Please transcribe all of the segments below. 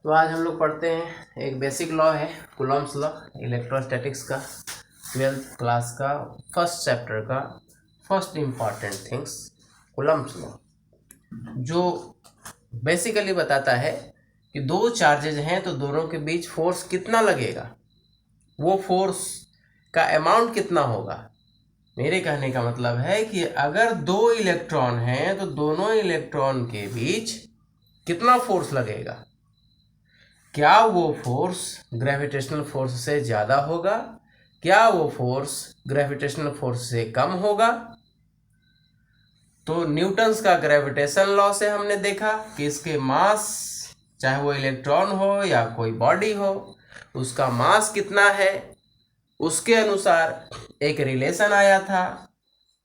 तो आज हम लोग पढ़ते हैं एक बेसिक लॉ है कूलॉम्स लॉ इलेक्ट्रोस्टैटिक्स का 12th क्लास का फर्स्ट चैप्टर का first important things Coulomb's law, जो बेसिकली बताता है कि दो चार्जेज हैं तो दोनों के बीच फोर्स कितना लगेगा, वो फोर्स का अमाउंट कितना होगा। मेरे कहने का मतलब है कि अगर दो इलेक्ट्रॉन हैं तो दोनों इलेक्ट्रॉन के बीच कितना फोर्स लगेगा, क्या वो फोर्स ग्रेविटेशनल फोर्स से ज़्यादा होगा, क्या वो फोर्स ग्रेविटेशनल फोर्स से कम होगा। तो न्यूटन्स का ग्रेविटेशन लॉ से हमने देखा कि इसके मास, चाहे वो इलेक्ट्रॉन हो या कोई बॉडी हो, उसका मास कितना है, उसके अनुसार एक रिलेशन आया था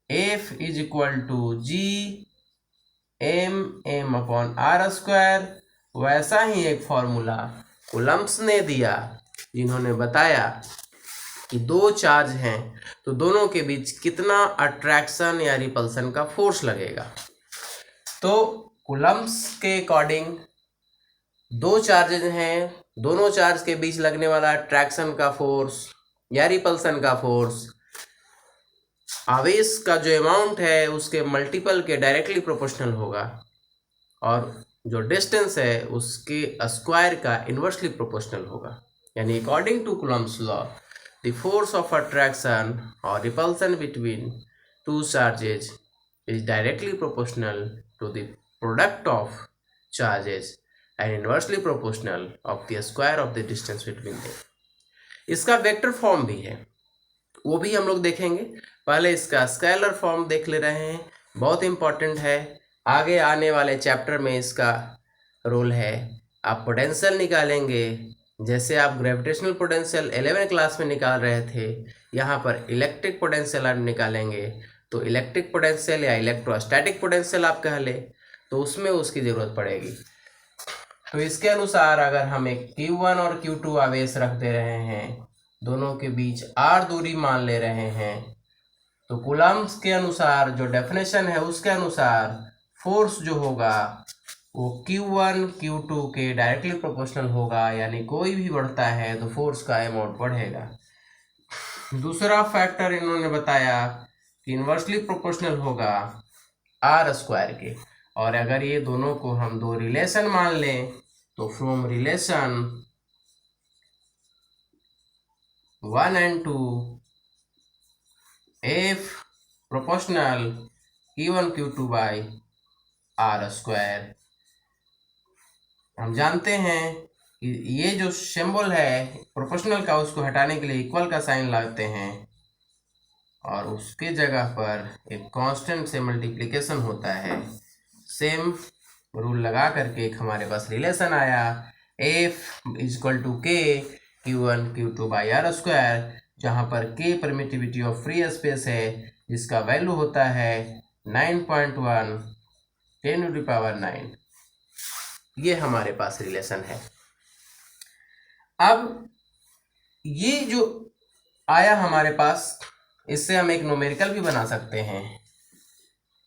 F is equal to G m upon r square. वैसा ही एक फॉर्मूला कूलम्ब्स ने दिया, जिन्होंने बताया कि दो चार्ज हैं तो दोनों के बीच कितना अट्रैक्शन या रिपल्सन का फोर्स लगेगा। तो कूलम्ब्स के अकॉर्डिंग दो चार्जेज हैं, दोनों चार्ज के बीच लगने वाला अट्रैक्शन का फोर्स या रिपल्सन का फोर्स आवेश का जो अमाउंट है उसके मल्टीपल के डायरेक्टली प्रोपोर्शनल होगा, और जो डिस्टेंस है उसके स्क्वायर का इन्वर्सली प्रोपोर्शनल होगा। यानी according to Coulomb's law the force of attraction और repulsion between two charges is directly proportional to the product of charges and inversely proportional of the square of the distance between them. इसका vector form भी है, वो भी हम लोग देखेंगे। पहले इसका स्केलर फॉर्म देख ले रहे हैं, बहुत इंपॉर्टेंट है, आगे आने वाले चैप्टर में इसका रोल है। आप पोटेंशियल निकालेंगे, जैसे आप ग्रेविटेशनल पोटेंशियल 11 क्लास में निकाल रहे थे, यहाँ पर इलेक्ट्रिक पोटेंशियल आप निकालेंगे। तो इलेक्ट्रिक पोटेंशियल या इलेक्ट्रोस्टैटिक पोटेंशियल आप कह ले तो उसमें उसकी ज़रूरत पड़ेगी। तो इसके अनुसार अगर हम एक Q1 और Q2 आवेश रख दे रहे हैं, दोनों के बीच r दूरी मान ले रहे हैं, तो कूलम्ब्स के अनुसार जो डेफिनेशन है उसके अनुसार फोर्स जो होगा वो Q1 Q2 के डायरेक्टली प्रोपोर्शनल होगा। यानी कोई भी बढ़ता है तो फोर्स का अमाउंट बढ़ेगा। दूसरा फैक्टर इन्होंने बताया कि इन्वर्सली प्रोपोर्शनल होगा आर स्क्वायर के, और अगर ये दोनों को हम दो रिलेशन मान लें तो from relation 1 and 2 F proportional Q1 Q2 by r square. हम जानते हैं कि ये जो सिंबल है प्रोपोर्शनल का, उसको हटाने के लिए इक्वल का साइन लगाते हैं और उसके जगह पर एक कांस्टेंट से मल्टीप्लिकेशन होता है। सेम रूल लगा करके एक हमारे पास रिलेशन आया F is equal to K Q1 Q2 by r square, जहाँ पर K permittivity of free space है, जिसका वैल्यू होता है 9.1 10⁹ ये हमारे पास रिलेशन है। अब ये जो आया हमारे पास, इससे हम एक न्यूमेरिकल भी बना सकते हैं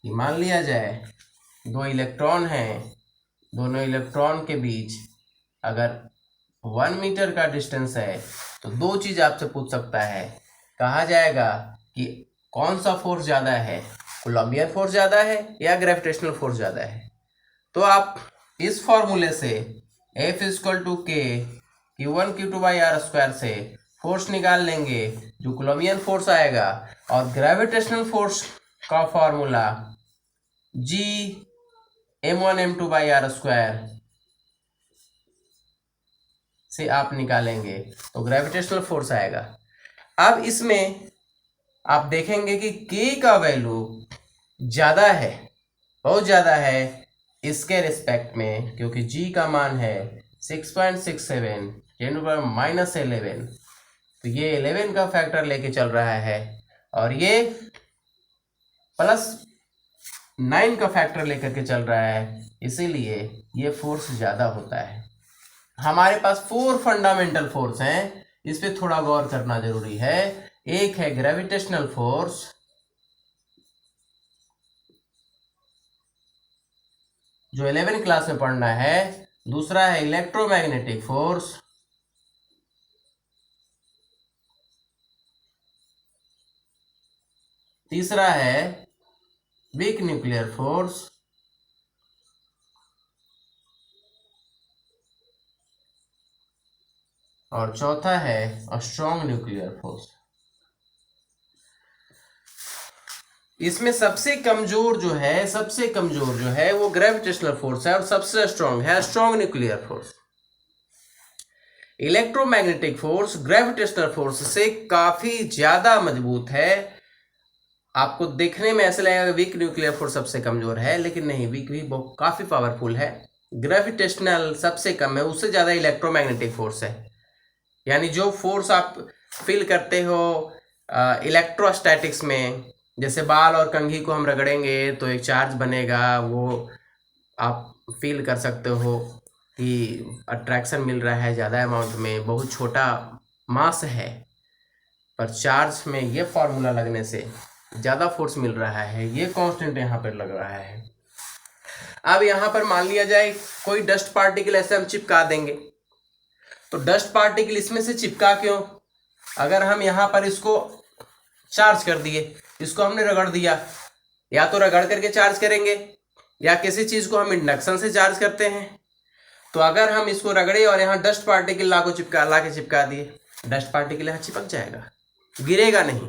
कि मान लिया जाए दो इलेक्ट्रॉन हैं, दोनों इलेक्ट्रॉन के बीच अगर 1 मीटर का डिस्टेंस है तो दो चीज़ आपसे पूछ सकता है, कहा जाएगा कि कौन सा फोर्स ज़्यादा है, कूलम्बियन फोर्स ज़्यादा है या ग्रेविटेशनल फोर्स ज़्यादा है। तो आप इस फॉर्मूले से F equal to K Q1 Q2 by r square से फोर्स निकाल लेंगे, जो कूलम्बियन फोर्स आएगा, और ग्रेविटेशनल फोर्स का formula G m1 m2 by r square से आप निकालेंगे तो ग्रेविटेशनल फोर्स आएगा। अब इसमें आप देखेंगे कि K का वैल्यू ज़्यादा है, बहुत ज़्यादा है इसके रिस्पेक्ट में, क्योंकि G का मान है 6.67 10⁻11। तो ये 11 का फैक्टर लेके चल रहा है और ये +9 का फैक्टर लेकर के चल रहा है, इसीलिए ये फोर्स ज़्यादा होता है। हमारे पास 4 फंडामेंटल फोर्स हैं, इस पे थोड़ा गौर करना जरूरी है। एक है ग्रेविटेशनल फोर्स, जो 11 क्लास में पढ़ना है, दूसरा है इलेक्ट्रोमैग्नेटिक फोर्स, तीसरा है वीक न्यूक्लियर फोर्स, और चौथा है स्ट्रॉन्ग न्यूक्लियर फोर्स। इसमें सबसे कमजोर जो है वो ग्रेविटेशनल फोर्स है और सबसे स्ट्रॉन्ग है strong nuclear force. Electromagnetic force gravitational force से काफी ज्यादा मजबूत है। आपको देखने में ऐसा लगेगा वीक न्यूक्लियर फोर्स सबसे कमजोर है, लेकिन नहीं, वीक भी बहुत काफी पावरफुल है। ग्रेविटेशनल सबसे कम है, उससे ज्यादा इलेक्ट्रोमैग्नेटिक फोर्स है। यानी जो फोर्स आप फील करते हो इलेक्ट्रोस्टैटिक्स में, जैसे बाल और कंघी को हम रगड़ेंगे तो एक चार्ज बनेगा, वो आप फील कर सकते हो कि अट्रैक्शन मिल रहा है ज़्यादा अमाउंट में, बहुत छोटा मास है, पर चार्ज में ये फॉर्मूला लगने से ज़्यादा फोर्स मिल रहा है, ये कांस्टेंट यहाँ पर लग रहा है। अब यहाँ पर मान लिया जाए कोई डस्ट पार्टिकल ऐसे हम चिपका देंगे, तो डस्ट पार्टिकल इसमें से चिपका क्यों? अगर हम यहाँ पर इसको चार्ज कर दिए, इसको हमने रगड़ दिया, या तो रगड़ करके चार्ज करेंगे या किसी चीज को हम इंडक्शन से चार्ज करते हैं। तो अगर हम इसको रगड़े और यहाँ डस्ट पार्टिकल ला के चिपका दिए, डस्ट पार्टिकल यहाँ चिपक जाएगा, गिरेगा नहीं।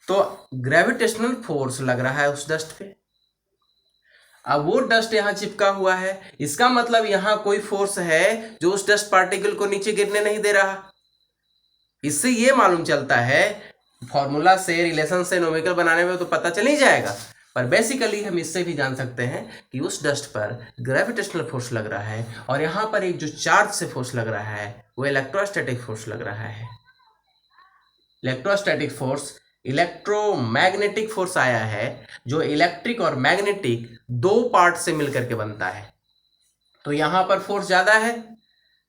तो ग्रेविटेशनल फोर्स लग रहा है उस डस्ट पे। अब वो डस्ट यहाँ चिपका हुआ है, इसका मतलब यहाँ कोई फोर्स है जो उस डस्ट पार्टिकल को नीचे गिरने नहीं दे रहा। इससे ये मालूम चलता है, फॉर्मूला से, रिलेशन से, न्यूमेरिकल बनाने में तो पता चल ही जाएगा, पर बेसिकली हम इससे भी जान सकते हैं कि उस डस्ट पर ग्रेविटेशनल फोर्स लग रहा है, और यहाँ पर एक जो चार्ज से फोर्स लग रहा है वो इलेक्ट्रोस्टैटिक फोर्स लग रहा है। इलेक्ट्रोस्टैटिक फोर्स इलेक्ट्रोमैग्नेटिक फोर्स आया है, जो इलेक्ट्रिक और मैग्नेटिक दो पार्ट से मिलकर के बनता है। तो यहाँ पर फोर्स ज्यादा है,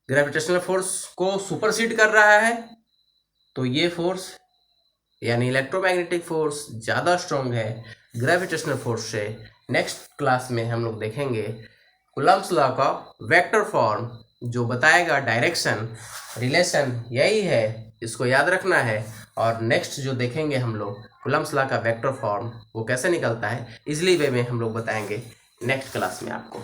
ग्रेविटेशनल फोर्स को सुपरसीड कर रहा है, तो ये फोर्स यानी इलेक्ट्रोमैग्नेटिक फोर्स ज़्यादा स्ट्रॉन्ग है ग्रेविटेशनल फोर्स से। नेक्स्ट क्लास में हम लोग देखेंगे कूलम्ब्स लॉ का वेक्टर फॉर्म, जो बताएगा डायरेक्शन। रिलेशन यही है, इसको याद रखना है। और नेक्स्ट जो देखेंगे हम लोग कूलम्ब्स लॉ का वेक्टर फॉर्म, वो कैसे निकलता है इजली वे में हम लोग बताएंगे नेक्स्ट क्लास में आपको।